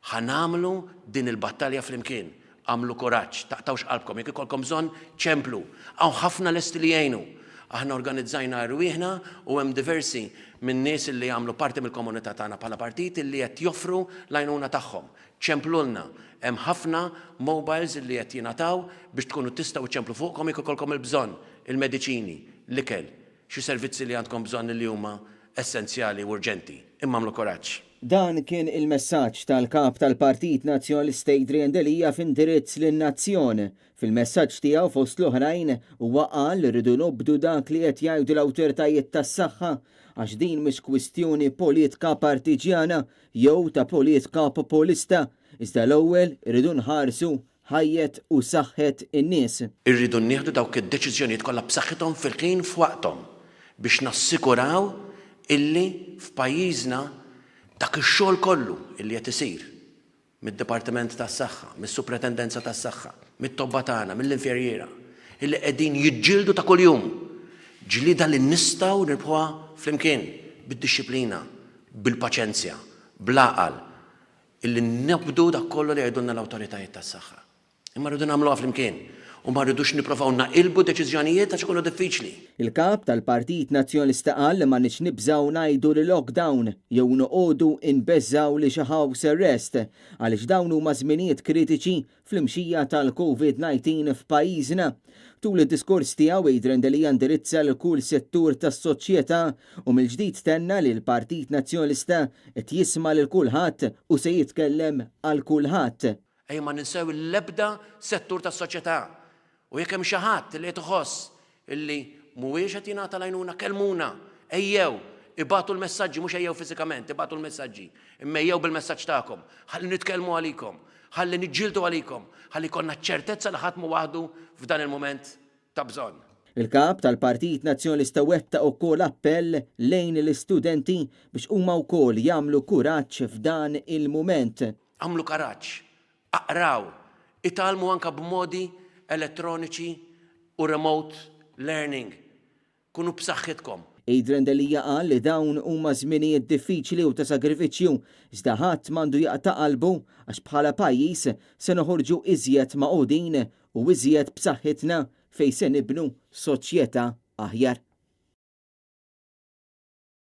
ħanamlu din il-battalja flimkien. Għamlu koraġġ, taqtawx qalbkom, jekk ikolkom bżonn ċemplu. Hawn ħafna lesti li jgħinu. Aħna organizzajna rwieħna u hemm diversi minn nies li jagħmlu parti mill-komunità tagħna bħala partit li qed joffru l-għajnuna tagħhom. ċemplulna, hemm ħafna mobiles li qed jingħataw biex tkunu tistgħu ċemplu fuqkom jekk ikolkom il-bżonn, il-mediċini, l-ikel, xi servizzi li għandkom bżonn li huma essenzjali u urġenti. Imma għamlu koraġġ. Dan kien il-messaġġ tal-kap tal-Partit Nazzjonalista Adrian Delija f'indirizz lin-nazzjon. Fil-messaġġ tiegħu fost l-oħrajn huwa qal li rridu nobdu dak li qed jgħidu l-awtoritajiet tas-saħħa għax din mhix kwistjoni politika partiġjana jew ta' politika populista, iżda l-ewwel irridu nħarsu ħajjet u saħħet in-nies. Irridu nieħdu dawk id-deċiżjonijiet kollha b'saħħithom fil-ħin f'waqthom biex nassikuraw illi f'pajjiżna dak ix-xogħol kollu illi qed isir mid-Dipartiment tas-Saħħa, mis-Suprintendenza tas-Saħħa, mit-tobba tagħna, mill-inferjiera, illi qegħdin jiġġieldu ta' kuljum. Ġlieda li nistgħu nirbħuha flimkien bid-dixxiplina, bil-paċenzja, bl-għaqal, illi nabdu dak kollu li jgħidulna l-awtoritajiet tas-saħħa. Imma rridu nagħmluha flimkien. U ma rridux nippruvaw naqilbu deċiżjonijiet għax ikunu diffiċli. Il-kap tal-Partit Nazzjonalista qal li ma nix nibżaw ngħidu li lockdown jew noqogħdu nbeżżaw li xi house arrest għaliex dawn huma żminijiet kritiċi fl-imxija tal-COVID-19 f'pajjiżna. Tul id-diskors tiegħu Adrian Delija indirizza l kull settur tas-soċjetà u mill-ġdid tenna li l-Partit Nazzjonalista qed jisma' lil kulħadd u se jitkellem għal kulħadd. Ejja ma ninsew l-ebda settur tas-soċjetà. U jekk hemm xi ħadd li qed iħoss illi mhuwiex qed jingħata l-għajnuna kellmuna, ejjew ibatu l-messaġġi mhux ejjew fiżikament, ibatu l-messaġġi. Imma ejjew bil-messaġġ tagħkom, ħalli nitkellmu għalikom, ħalli niġġieldu għalikom, ħalli jkollna ċertezza li ħadd mu waħdu f'dan il-mument ta' bżonn. Il-kap tal-Partit Nazzjonalista wettaq ukoll appell lejn l-istudenti biex huma wkoll jagħmlu kuraġġ f'dan il-mument. Għamlu karaġġ, aqraw, italmu anke b'modi elettroniċi u remote learning. Kunu b'saħħitkom. Adrian Delija qal li dawn huma żminijiet diffiċli u ta' sagrifiċċju, iżda ħadd m'għandu jaqta' qalbu għax bħala pajjiż se noħorġu iżjed maqudin u iżjed b'saħħitna fejn se nibnu soċjetà aħjar.